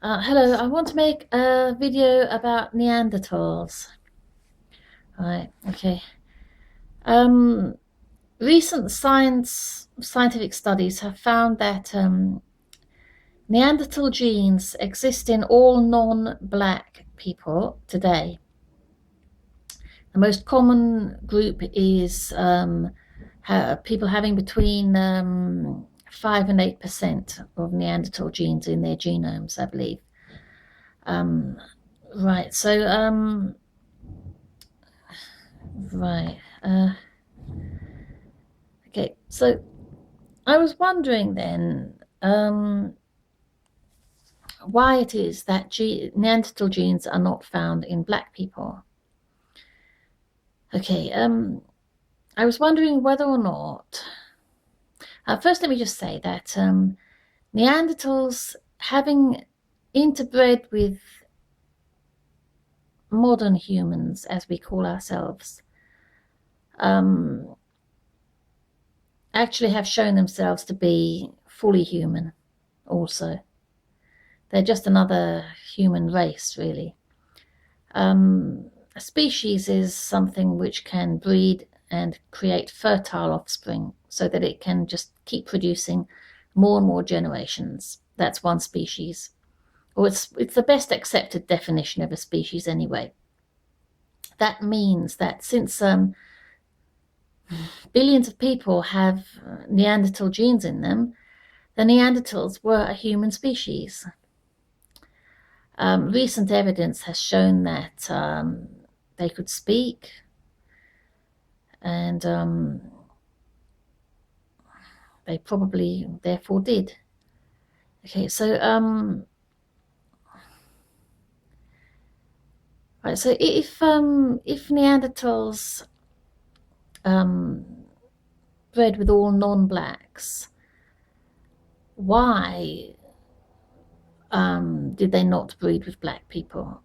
Hello, I want to make a video about Neanderthals. Right, okay. Um, Recent scientific studies have found that Neanderthal genes exist in all non-black people today. The most common group is people having between 5 and 8% of Neanderthal genes in their genomes, I believe. Um, right, so right. Okay, so I was wondering then why it is that Neanderthal genes are not found in black people. Okay, I was wondering whether or not. First, let me just say that Neanderthals, having interbred with modern humans, as we call ourselves, actually have shown themselves to be fully human also. They're just another human race, really. A species is something which can breed and create fertile offspring so that it can just keep producing more and more generations. That's one species. Or it's the best accepted definition of a species anyway. That means that since billions of people have Neanderthal genes in them, the Neanderthals were a human species. Recent evidence has shown that they could speak, and they probably therefore did. Okay, so right, so if Neanderthals bred with all non-blacks, why did they not breed with black people?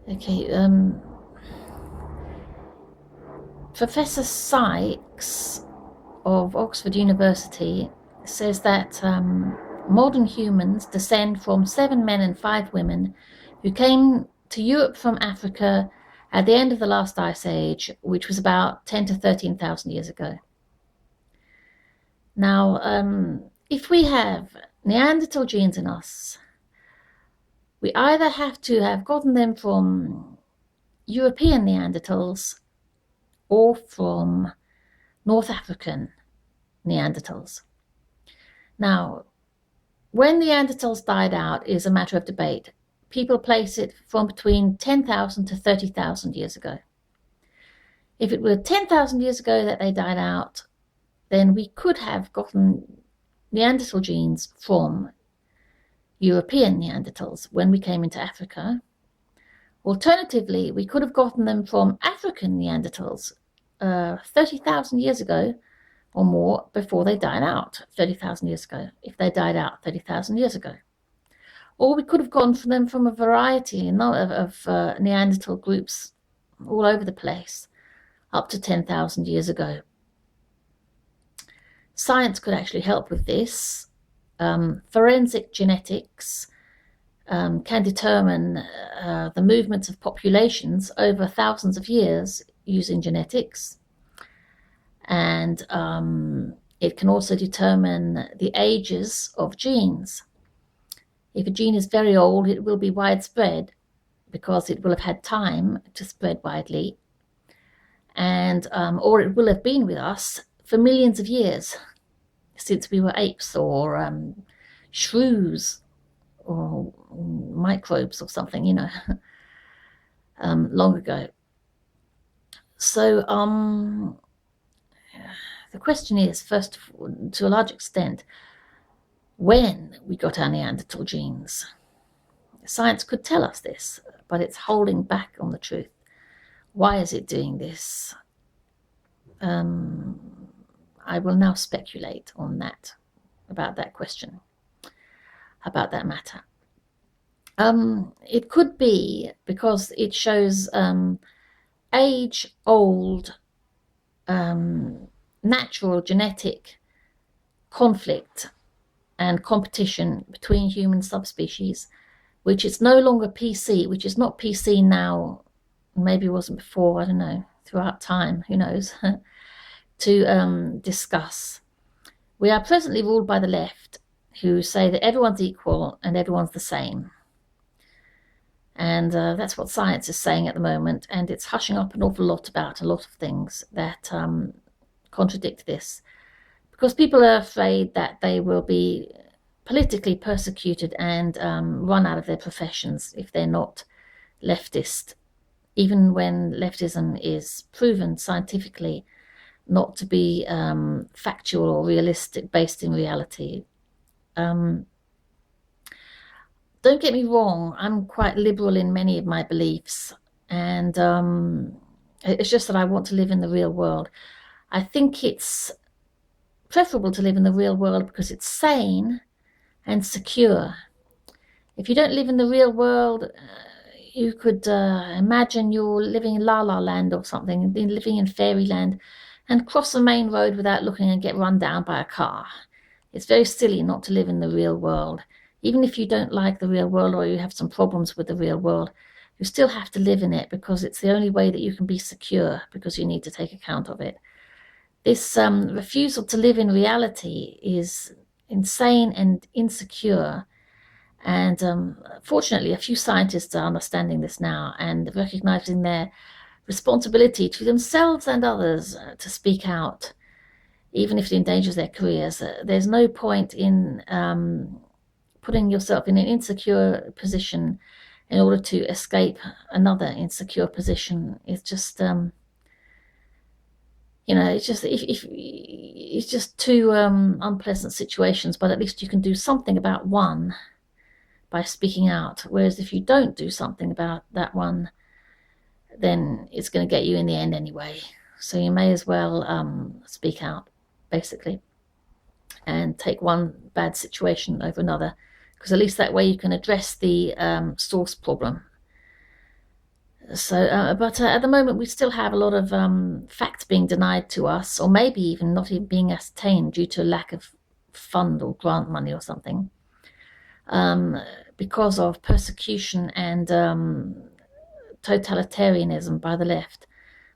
Okay, Professor Sykes of Oxford University says that modern humans descend from 7 men and 5 women who came to Europe from Africa at the end of the last ice age, which was about 10 to 13,000 years ago. Now, if we have Neanderthal genes in us, we either have to have gotten them from European Neanderthals or from North African Neanderthals. Now, when Neanderthals died out is a matter of debate. People place it from between 10,000 to 30,000 years ago. If it were 10,000 years ago that they died out, then we could have gotten Neanderthal genes from European Neanderthals when we came into Africa. Alternatively, we could have gotten them from African Neanderthals 30,000 years ago or more before they died out 30,000 years ago, if they died out 30,000 years ago. Or we could have gotten from them from a variety of Neanderthal groups all over the place up to 10,000 years ago. Science could actually help with this. Forensic genetics can determine the movements of populations over thousands of years using genetics. And it can also determine the ages of genes. If a gene is very old, it will be widespread because it will have had time to spread widely, and or it will have been with us for millions of years, since we were apes or shrews or microbes or something, long ago. So the question is, first, to a large extent, when we got our Neanderthal genes. Science could tell us this, but it's holding back on the truth. Why is it doing this? I will now speculate on that, about that question, about that matter. It could be because it shows age-old natural genetic conflict and competition between human subspecies, which is no longer PC, which is not PC now, maybe it wasn't before, I don't know, throughout time, who knows, to discuss. We are presently ruled by the left, who say that everyone's equal and everyone's the same. And that's what science is saying at the moment, and it's hushing up an awful lot about a lot of things that contradict this, because people are afraid that they will be politically persecuted and run out of their professions if they're not leftist, even when leftism is proven scientifically not to be factual or realistic, based in reality. Don't get me wrong, I'm quite liberal in many of my beliefs, and it's just that I want to live in the real world. I think it's preferable to live in the real world because it's sane and secure. If you don't live in the real world, you could imagine you're living in La La Land or something, living in fairyland, and cross the main road without looking and get run down by a car. It's very silly not to live in the real world. Even if you don't like the real world or you have some problems with the real world, you still have to live in it because it's the only way that you can be secure, because you need to take account of it. This refusal to live in reality is insane and insecure. And fortunately, a few scientists are understanding this now and recognizing their responsibility to themselves and others to speak out, even if it endangers their careers. There's no point in putting yourself in an insecure position in order to escape another insecure position. It's just, it's just two unpleasant situations, but at least you can do something about one by speaking out. Whereas if you don't do something about that one, then it's going to get you in the end anyway. So you may as well speak out, basically, and take one bad situation over another, because at least that way you can address the source problem. So, but at the moment we still have a lot of facts being denied to us, or maybe even not even being ascertained due to a lack of fund or grant money or something, because of persecution and totalitarianism by the left.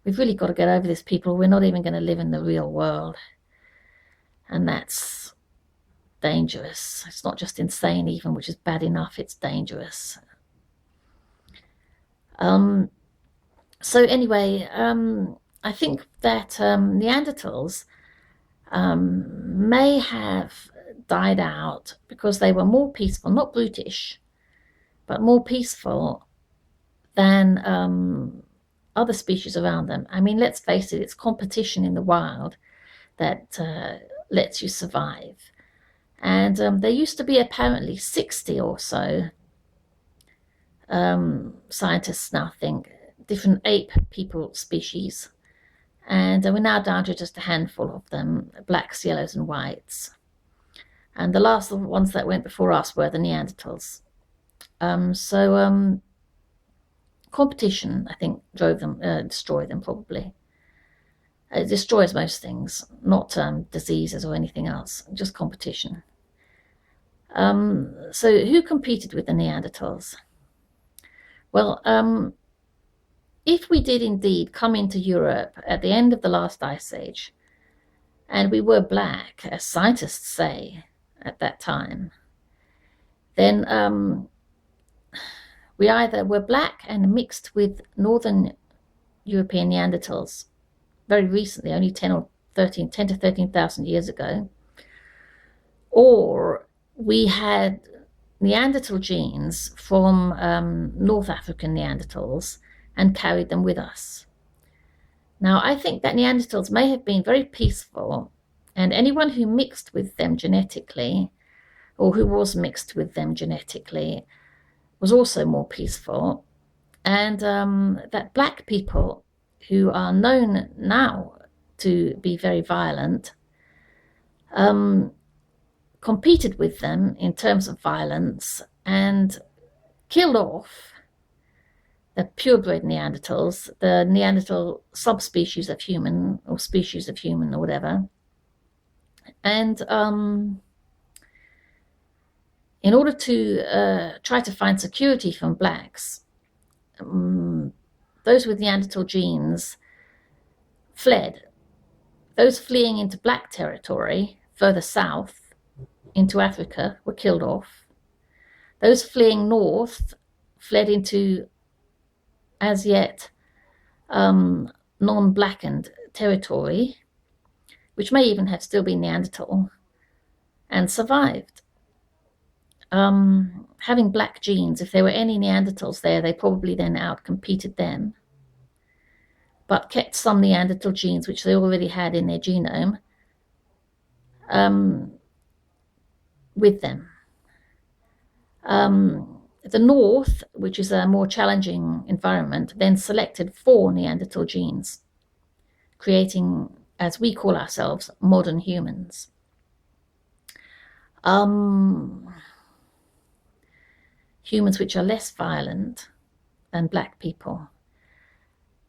We've really got to get over this, people. We're not even going to live in the real world, and that's dangerous. It's not just insane even, which is bad enough, it's dangerous. So anyway, I think that Neanderthals may have died out because they were more peaceful, not brutish, but more peaceful than other species around them. I mean, let's face it, it's competition in the wild that lets you survive. And there used to be apparently 60 or so, scientists now think, different ape people species. And we're now down to just a handful of them, blacks, yellows, and whites. And the last ones that went before us were the Neanderthals. So competition, I think, drove them, destroyed them probably. It destroys most things, not diseases or anything else, just competition. So who competed with the Neanderthals? Well, if we did indeed come into Europe at the end of the last ice age, and we were black, as scientists say at that time, then we either were black and mixed with northern European Neanderthals very recently, only 10 to 13,000 years ago, or we had Neanderthal genes from North African Neanderthals and carried them with us. Now, I think that Neanderthals may have been very peaceful, and anyone who mixed with them genetically, or who was mixed with them genetically, was also more peaceful, and that black people, who are known now to be very violent, competed with them in terms of violence and killed off the purebred Neanderthals, the Neanderthal subspecies of human, or species of human, or whatever. And in order to try to find security from blacks, those with Neanderthal genes fled. Those fleeing into black territory further south into Africa were killed off. Those fleeing north fled into as yet non-blackened territory, which may even have still been Neanderthal, and survived. Having black genes, if there were any Neanderthals there, they probably then outcompeted them, but kept some Neanderthal genes which they already had in their genome with them. The north, which is a more challenging environment, then selected 4 Neanderthal genes, creating, as we call ourselves, modern humans. Humans which are less violent than black people.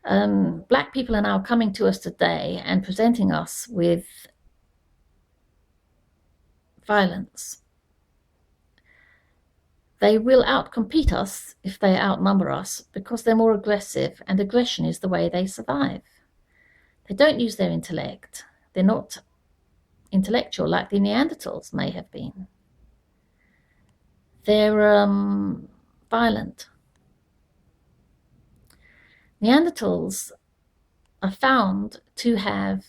Black people are now coming to us today and presenting us with violence. They will outcompete us if they outnumber us because they're more aggressive, and aggression is the way they survive. They don't use their intellect. They're not intellectual like the Neanderthals may have been. They're violent. Neanderthals are found to have